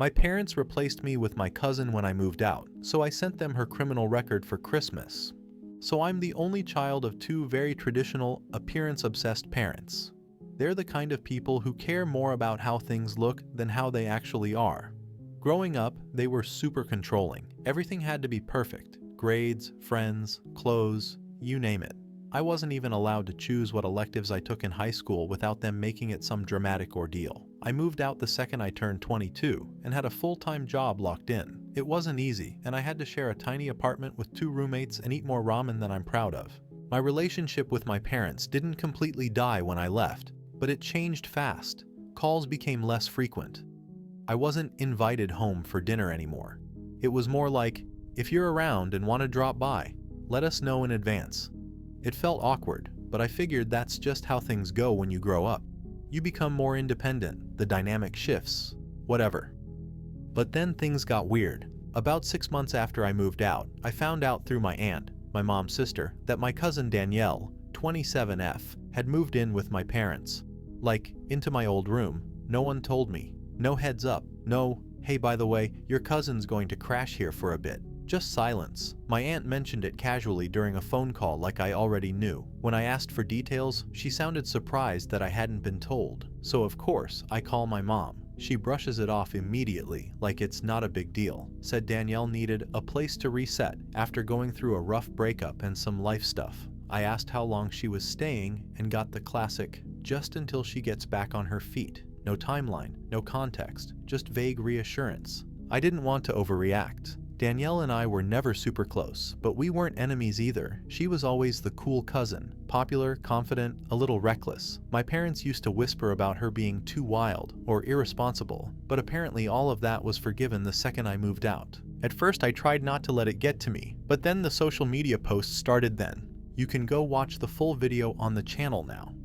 My parents replaced me with my cousin when I moved out, so I sent them her criminal record for Christmas. So I'm the only child of two very traditional, appearance-obsessed parents. They're the kind of people who care more about how things look than how they actually are. Growing up, they were super controlling. Everything had to be perfect. Grades, friends, clothes, you name it. I wasn't even allowed to choose what electives I took in high school without them making it some dramatic ordeal. I moved out the second I turned 22 and had a full-time job locked in. It wasn't easy, and I had to share a tiny apartment with 2 roommates and eat more ramen than I'm proud of. My relationship with my parents didn't completely die when I left, but it changed fast. Calls became less frequent. I wasn't invited home for dinner anymore. It was more like, if you're around and want to drop by, let us know in advance. It felt awkward, but I figured that's just how things go when you grow up. You become more independent, the dynamic shifts, whatever. But then things got weird. About 6 months after I moved out, I found out through my aunt, my mom's sister, that my cousin Danielle, 27F, had moved in with my parents. Like, into my old room. No one told me. No heads up. No, hey, by the way, your cousin's going to crash here for a bit. Just silence. My aunt mentioned it casually during a phone call like I already knew. When I asked for details, she sounded surprised that I hadn't been told. So of course, I call my mom. She brushes it off immediately, like it's not a big deal. Said Danielle needed a place to reset after going through a rough breakup and some life stuff. I asked how long she was staying and got the classic, just until she gets back on her feet. No timeline, no context, just vague reassurance. I didn't want to overreact. Danielle and I were never super close, but we weren't enemies either. She was always the cool cousin, popular, confident, a little reckless. My parents used to whisper about her being too wild or irresponsible, but apparently all of that was forgiven the second I moved out. At first I tried not to let it get to me, but then the social media posts started then. You can go watch the full video on the channel now.